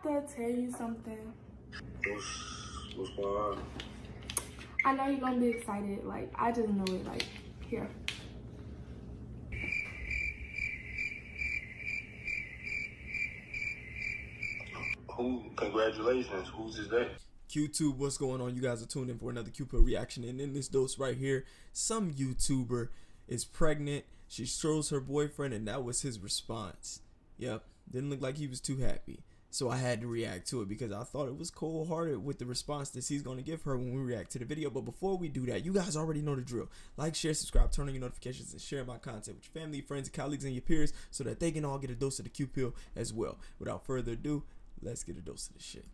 to tell you something. What's going on? I know you're gonna be excited. Like, I just know it. Like, here. Congratulations. Whose is that? YouTube, what's going on? You guys are tuned in for another Cupid reaction, and in this dose right here, some YouTuber is pregnant. She strolls her boyfriend, and that was his response. Yep, didn't look like he was too happy. So I had to react to it because I thought it was cold-hearted with the response that he's going to give her when we react to the video. But before we do that, you guys already know the drill. Like, share, subscribe, turn on your notifications, and share my content with your family, friends, colleagues, and your peers so that they can all get a dose of the Q-Pill as well. Without further ado, let's get a dose of this shit.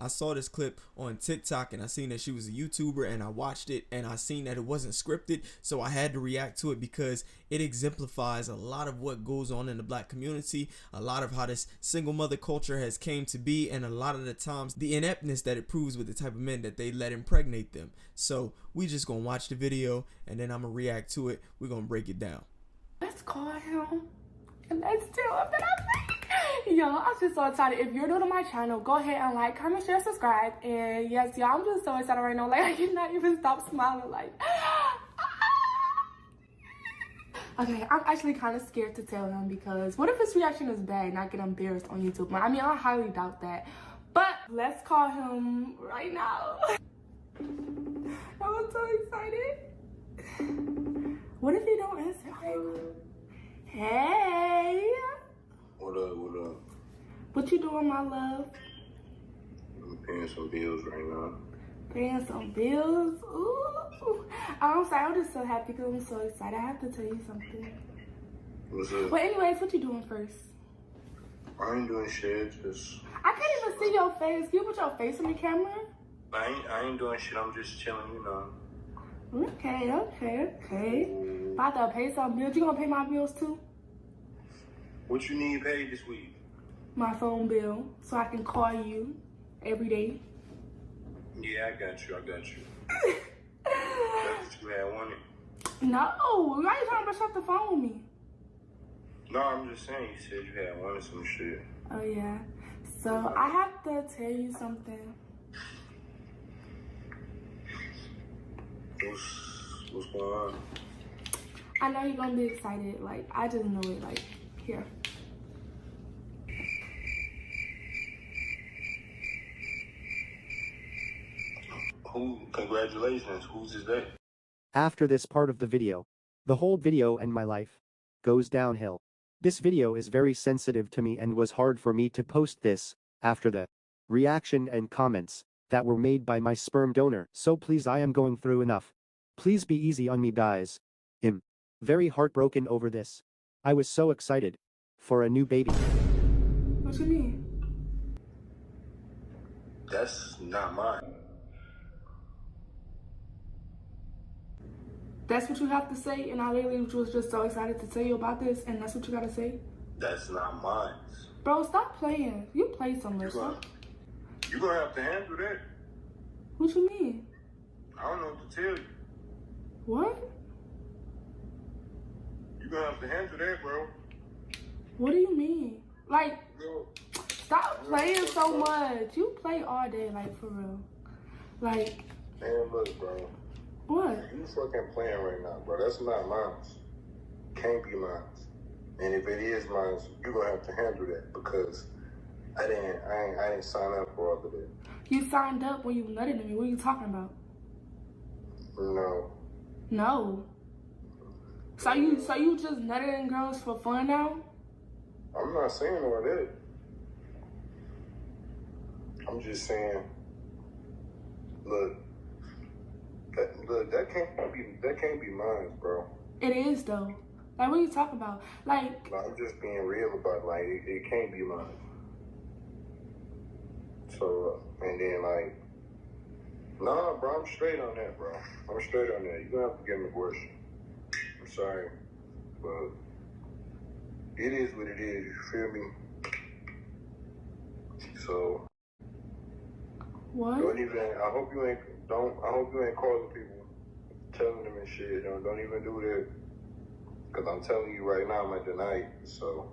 I saw this clip on TikTok and I seen that she was a YouTuber, and I watched it and I seen that it wasn't scripted, so I had to react to it because it exemplifies a lot of what goes on in the black community, a lot of how this single mother culture has came to be, and a lot of the times the ineptness that it proves with the type of men that they let impregnate them. So we just gonna watch the video and then I'm gonna react to it. We're gonna break it down. Let's call him and let's tell him that I'm pregnant. Yo, I'm just so excited. If you're new to my channel, go ahead and like, comment, share, subscribe. And yes, y'all, I'm just so excited right now. Like, I cannot even stop smiling. Like, okay, I'm actually kind of scared to tell him because what if his reaction is bad and I get embarrassed on YouTube? I mean, I highly doubt that. But let's call him right now. I'm so excited. What if he don't answer? Hey. What up? What you doing, my love? I'm paying some bills right now. Paying some bills? Ooh. I'm sorry, I'm just so happy because I'm so excited. I have to tell you something. What's up? But anyways, what you doing first? I ain't doing shit, just... I can't even see your face. Can you put your face in the camera? I ain't doing shit, I'm just chilling, you know. Okay. About to pay some bills. You gonna pay my bills too? What you need paid this week? My phone bill, so I can call you every day. Yeah, I got you. That's what you had wanted. No, why you trying to brush up the phone with me? No, I'm just saying, you said you had wanted some shit. Oh yeah. So I have to tell you something. What's going on? I know you're gonna be excited. Like, I just know it. Like, here. Congratulations. Whose is that? After this part of the video, the whole video and my life goes downhill. This video is very sensitive to me and was hard for me to post this after the reaction and comments that were made by my sperm donor. So please, I am going through enough. Please be easy on me, guys. I'm very heartbroken over this. I was so excited for a new baby. What you mean? That's not mine. That's what you have to say, and I literally was just so excited to tell you about this, and that's what you gotta say? That's not mine. Bro, stop playing. You play so much. You're gonna have to handle that. What you mean? I don't know what to tell you. What? You're gonna have to handle that, bro. What do you mean? Like, Bro. stop playing so much. You play all day, like, for real. Like, Man, look, bro. what? You fucking playing right now, bro. That's not mine. Can't be mine. And if it is mine, you're gonna have to handle that because I didn't sign up for all of that. You signed up when you nutted at me. What are you talking about? No. No. So you just nutted in girls for fun now? I'm not saying all that. I'm just saying, look, that can't be mine, bro. It is though. Like, what are you talking about? Like, I'm just being real about it. Like, it can't be mine. So, and then like, nah, bro, I'm straight on that, bro. I'm straight on that. You don't have to give me a question. I'm sorry, but it is what it is. You feel me? So, What? don't even. I hope you ain't calling people, telling them and shit. Don't even do that. Cause I'm telling you right now, I'm at the night. So,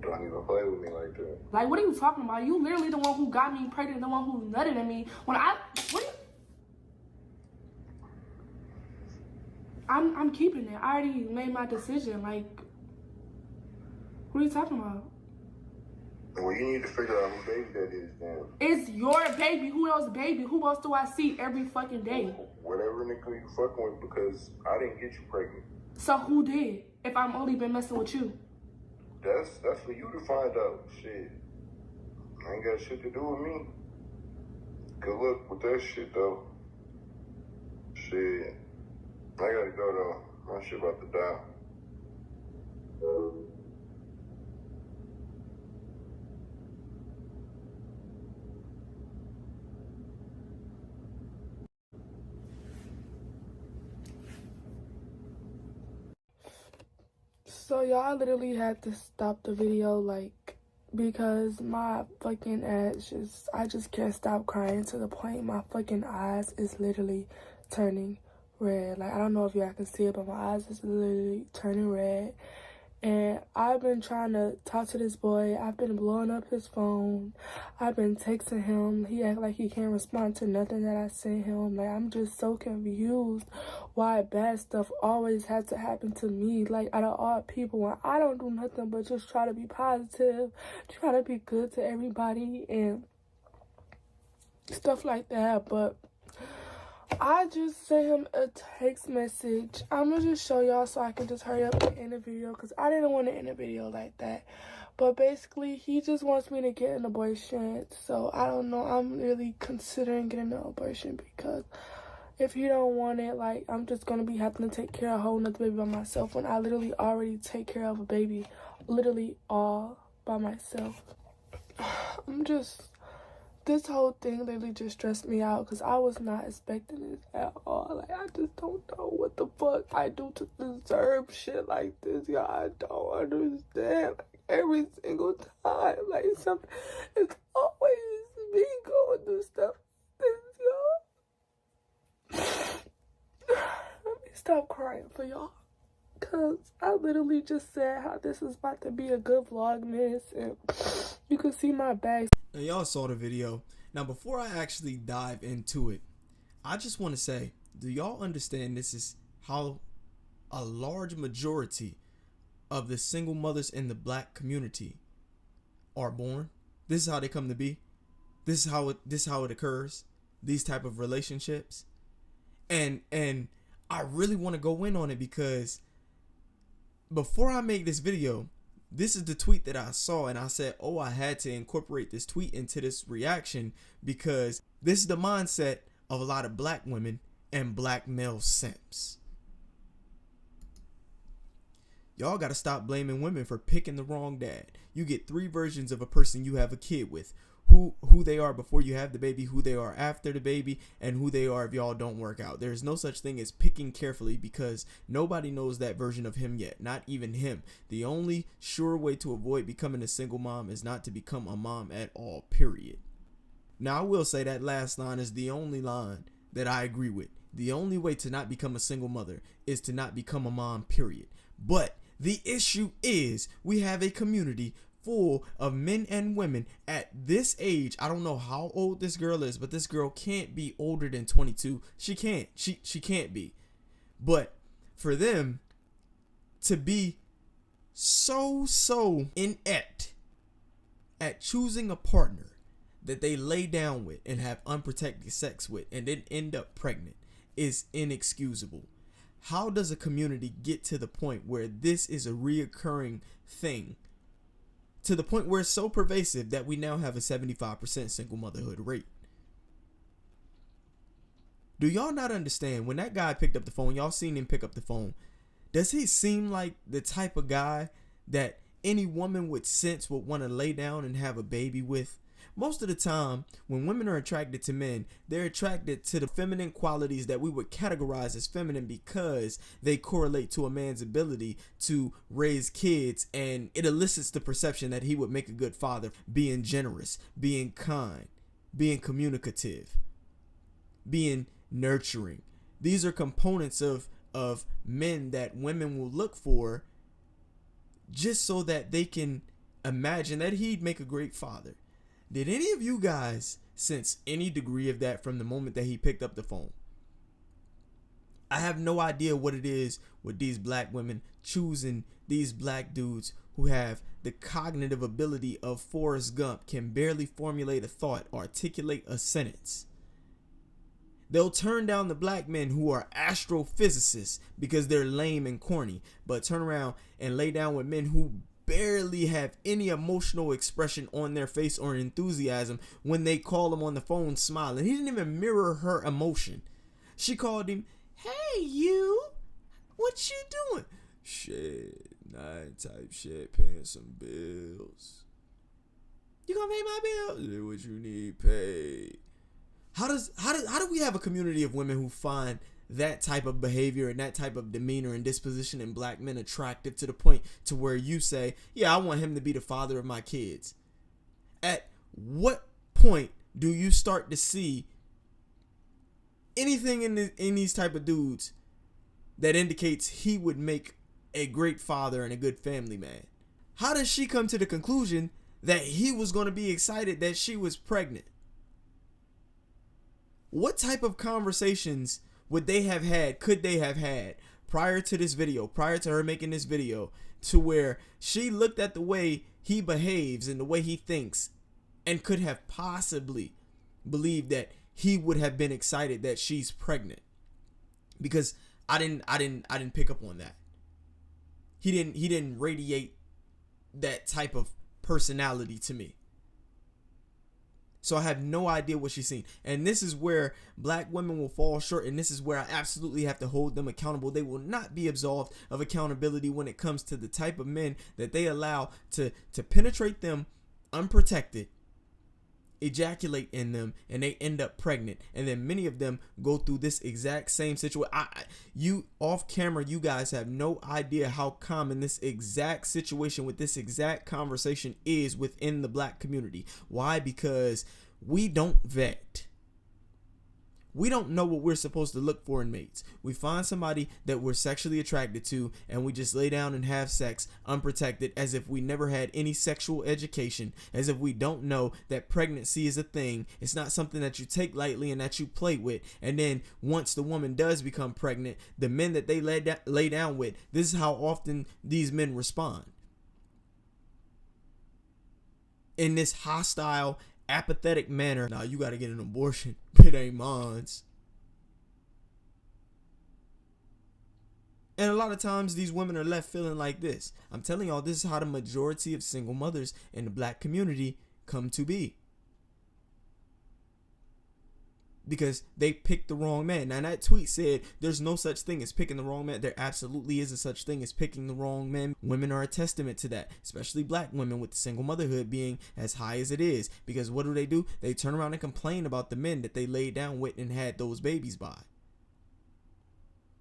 don't even play with me like that. Like, what are you talking about? You literally the one who got me pregnant, the one who nutted at me. I'm keeping it. I already made my decision. Like, what are you talking about? Well, you need to figure out who baby that is, then. It's your baby. Who else baby? Who else do I see every fucking day? Whatever nigga you fucking with, because I didn't get you pregnant. So who did? If I'm only been messing with you. That's for you to find out. Shit. Ain't got shit to do with me. Good luck with that shit, though. Shit. I gotta go, though. My shit about to die. So y'all literally had to stop the video, like, because my fucking ass I just can't stop crying to the point my fucking eyes is literally turning red. Like, I don't know if y'all can see it, but my eyes is literally turning red. And I've been trying to talk to this boy. I've been blowing up his phone. I've been texting him. He act like he can't respond to nothing that I sent him. Like, I'm just so confused why bad stuff always has to happen to me. Like, out of all people, when I don't do nothing but just try to be positive, try to be good to everybody and stuff like that. But I just sent him a text message. I'm gonna just show y'all so I can just hurry up and end the video, because I didn't want to end a video like that. But basically, he just wants me to get an abortion. So I don't know. I'm really considering getting an abortion, because if he don't want it, like, I'm just gonna be having to take care of a whole nother baby by myself, when I literally already take care of a baby literally all by myself. This whole thing literally just stressed me out, because I was not expecting this at all. Like, I just don't know what the fuck I do to deserve shit like this, y'all. I don't understand. Like, every single time, like, something, it's always me going through stuff like this, y'all. Let me stop crying for y'all, because I literally just said how this is about to be a good vlogmas, and you can see my bags. Now, y'all saw the video. Now, before I actually dive into it, I just want to say, do y'all understand this is how a large majority of the single mothers in the black community are born? This is how they come to be. This is how it occurs. These type of relationships. And I really want to go in on it, because before I make this video, this is the tweet that I saw, and I said, oh, I had to incorporate this tweet into this reaction, because this is the mindset of a lot of black women and black male simps. Y'all gotta stop blaming women for picking the wrong dad. You get 3 versions of a person you have a kid with. Who they are before you have the baby, who they are after the baby, and who they are if y'all don't work out. There's no such thing as picking carefully, because nobody knows that version of him yet, not even him. The only sure way to avoid becoming a single mom is not to become a mom at all, period. Now, I will say that last line is the only line that I agree with. The only way to not become a single mother is to not become a mom, period. But the issue is we have a community full of men and women at this age. I don't know how old this girl is, but this girl can't be older than 22. She can't. She can't be. But for them to be so inept at choosing a partner that they lay down with and have unprotected sex with and then end up pregnant is inexcusable. How does a community get to the point where this is a reoccurring thing? To the point where it's so pervasive that we now have a 75% single motherhood rate. Do y'all not understand, when that guy picked up the phone, y'all seen him pick up the phone, does he seem like the type of guy that any woman with sense would want to lay down and have a baby with? Most of the time, when women are attracted to men, they're attracted to the feminine qualities that we would categorize as feminine because they correlate to a man's ability to raise kids, and it elicits the perception that he would make a good father, being generous, being kind, being communicative, being nurturing. These are components of men that women will look for just so that they can imagine that he'd make a great father. Did any of you guys sense any degree of that from the moment that he picked up the phone? I have no idea what it is with these black women choosing these black dudes who have the cognitive ability of Forrest Gump, can barely formulate a thought, articulate a sentence. They'll turn down the black men who are astrophysicists because they're lame and corny, but turn around and lay down with men who barely have any emotional expression on their face or enthusiasm when they call him on the phone smiling. He didn't even mirror her emotion. She called him, "Hey, you, what you doing?" "Shit, nine type shit, paying some bills." "You gonna pay my bills?" "Yeah, what you need paid." How do we have a community of women who find that type of behavior and that type of demeanor and disposition in black men attractive to the point to where you say, "Yeah, I want him to be the father of my kids"? At what point do you start to see anything in these type of dudes that indicates he would make a great father and a good family man? How does she come to the conclusion that he was going to be excited that she was pregnant? What type of conversations would they have had, could they have had prior to this video, prior to her making this video, to where she looked at the way he behaves and the way he thinks and could have possibly believed that he would have been excited that she's pregnant? Because I didn't pick up on that. He didn't radiate that type of personality to me. So I have no idea what she's seen. And this is where black women will fall short. And this is where I absolutely have to hold them accountable. They will not be absolved of accountability when it comes to the type of men that they allow to penetrate them unprotected, ejaculate in them, and they end up pregnant. And then many of them go through this exact same situation. You off camera, you guys have no idea how common this exact situation with this exact conversation is within the black community. Why? Because we don't vet. We don't know what we're supposed to look for in mates. We find somebody that we're sexually attracted to and we just lay down and have sex unprotected, as if we never had any sexual education, as if we don't know that pregnancy is a thing. It's not something that you take lightly and that you play with. And then once the woman does become pregnant, the men that they lay down with, this is how often these men respond. In this hostile, apathetic manner. "Nah, you gotta get an abortion. It ain't mine." And a lot of times these women are left feeling like this. I'm telling y'all, this is how the majority of single mothers in the black community come to be. Because they picked the wrong man. Now that tweet said there's no such thing as picking the wrong man. There absolutely is a such thing as picking the wrong man. Women are a testament to that, especially black women, with the single motherhood being as high as it is. Because what do? They turn around and complain about the men that they laid down with and had those babies by.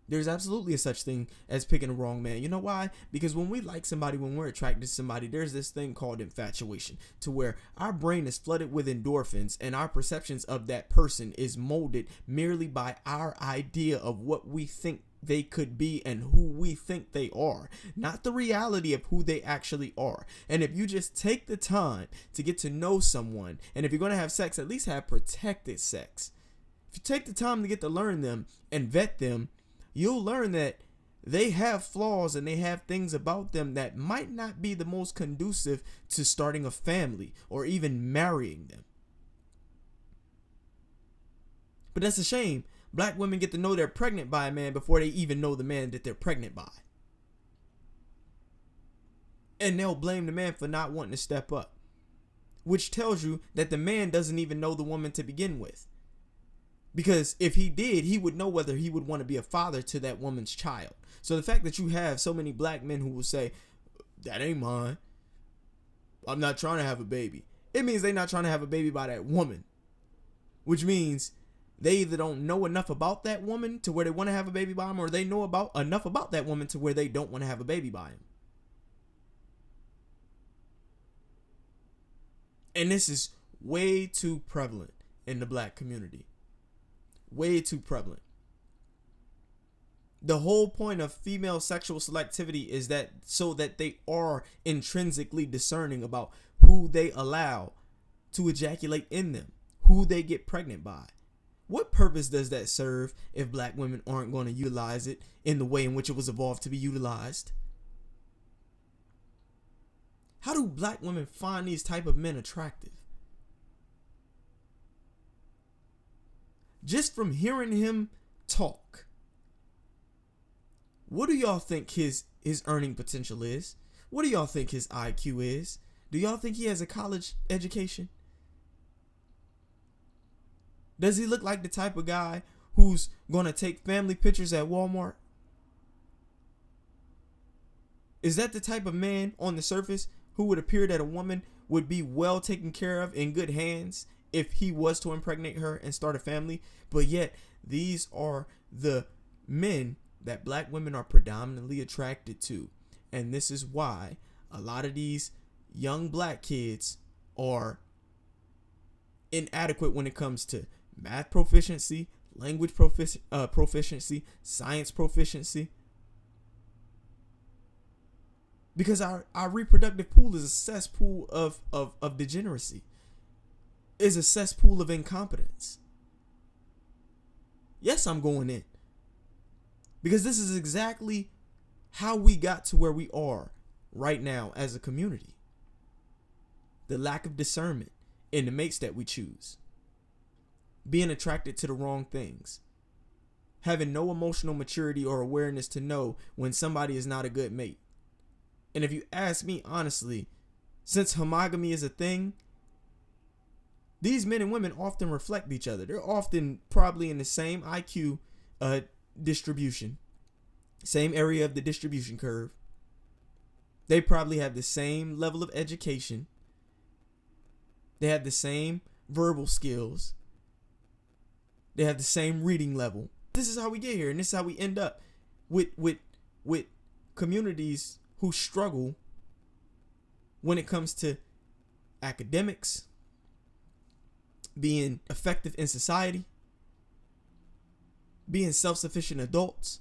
There's absolutely a such thing as picking the wrong man. You know why? Because when we like somebody, when we're attracted to somebody, there's this thing called infatuation, to where our brain is flooded with endorphins and our perceptions of that person is molded merely by our idea of what we think they could be and who we think they are, not the reality of who they actually are. And if you just take the time to get to know someone, and if you're going to have sex, at least have protected sex. If you take the time to get to learn them and vet them, you'll learn that they have flaws and they have things about them that might not be the most conducive to starting a family or even marrying them. But that's a shame. Black women get to know they're pregnant by a man before they even know the man that they're pregnant by. And they'll blame the man for not wanting to step up, which tells you that the man doesn't even know the woman to begin with. Because if he did, he would know whether he would want to be a father to that woman's child. So the fact that you have so many black men who will say, "That ain't mine, I'm not trying to have a baby," it means they're not trying to have a baby by that woman, which means they either don't know enough about that woman to where they want to have a baby by him, or they know about enough about that woman to where they don't want to have a baby by him. And this is way too prevalent in the black community. Way too prevalent. The whole point of female sexual selectivity is that so that they are intrinsically discerning about who they allow to ejaculate in them, who they get pregnant by. What purpose does that serve if black women aren't going to utilize it in the way in which it was evolved to be utilized? How do black women find these type of men attractive? Just from hearing him talk, what do y'all think his earning potential is? What do y'all think his IQ is? Do y'all think he has a college education? Does he look like the type of guy who's going to take family pictures at Walmart? Is that the type of man on the surface who would appear that a woman would be well taken care of, in good hands, if he was to impregnate her and start a family? But yet, these are the men that black women are predominantly attracted to. And this is why a lot of these young black kids are inadequate when it comes to math proficiency, language proficiency, science proficiency. Because our reproductive pool is a cesspool of degeneracy. Is a cesspool of incompetence. Yes, I'm going in. Because this is exactly how we got to where we are right now as a community. The lack of discernment in the mates that we choose. Being attracted to the wrong things. Having no emotional maturity or awareness to know when somebody is not a good mate. And if you ask me honestly, since homogamy is a thing, these men and women often reflect each other. They're often probably in the same IQ distribution, same area of the distribution curve. They probably have the same level of education. They have the same verbal skills. They have the same reading level. This is how we get here, and this is how we end up with communities who struggle when it comes to academics, being effective in society, being self-sufficient adults.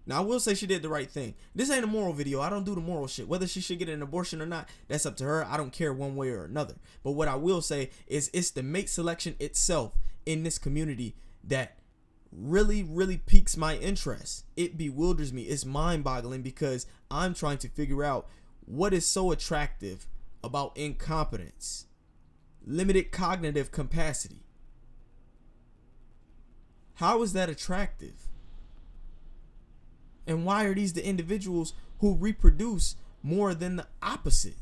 Now, I will say she did the right thing. This ain't a moral video. I don't do the moral shit. Whether she should get an abortion or not, that's up to her. I don't care one way or another. But what I will say is it's the mate selection itself in this community that really, really piques my interest. It bewilders me. It's mind-boggling because I'm trying to figure out what is so attractive about incompetence, limited cognitive capacity. How is that attractive? And why are these the individuals who reproduce more than the opposite?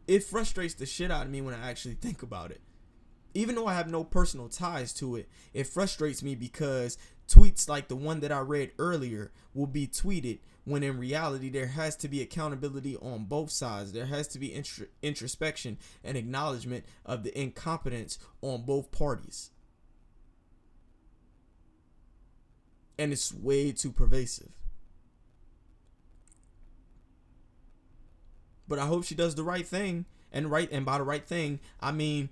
It frustrates the shit out of me when I actually think about it. Even though I have no personal ties to it, it frustrates me because tweets like the one that I read earlier will be tweeted when in reality there has to be accountability on both sides. There has to be introspection and acknowledgement of the incompetence on both parties. And it's way too pervasive. But I hope she does the right thing. And by the right thing, I mean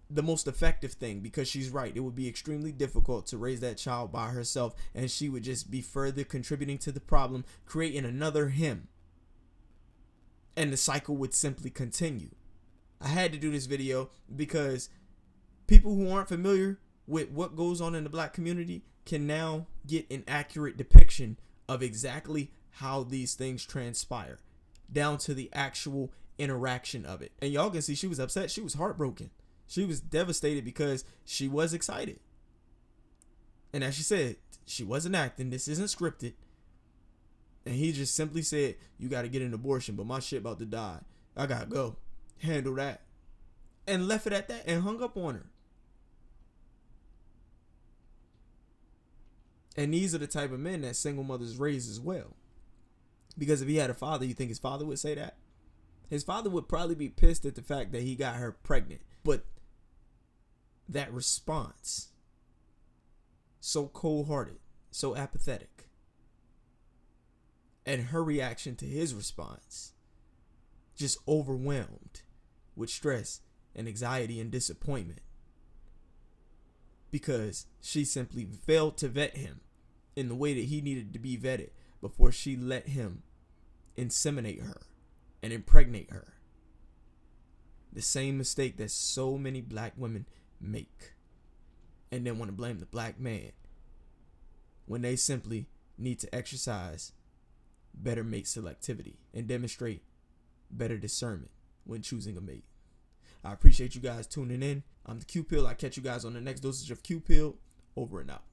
the most effective thing, because she's right. It would be extremely difficult to raise that child by herself, and she would just be further contributing to the problem, creating another him. And the cycle would simply continue. I had to do this video because people who aren't familiar with what goes on in the black community can now get an accurate depiction of exactly how these things transpire, down to the actual interaction of it. And y'all can see she was upset. She was heartbroken. She was devastated because she was excited. And as she said, she wasn't acting. This isn't scripted. And he just simply said, you got to get an abortion, but my shit about to die. I got to go. Handle that. And left it at that and hung up on her. And these are the type of men that single mothers raise as well. Because if he had a father, you think his father would say that? His father would probably be pissed at the fact that he got her pregnant. But that response, so cold-hearted, so apathetic, and her reaction to his response, just overwhelmed with stress and anxiety and disappointment, because she simply failed to vet him in the way that he needed to be vetted before she let him inseminate her and impregnate her. The same mistake that so many black women make, and then want to blame the black man when they simply need to exercise better mate selectivity and demonstrate better discernment when choosing a mate. I appreciate you guys tuning in. I'm the Q Pill. I'll catch you guys on the next dosage of Q Pill. Over and out.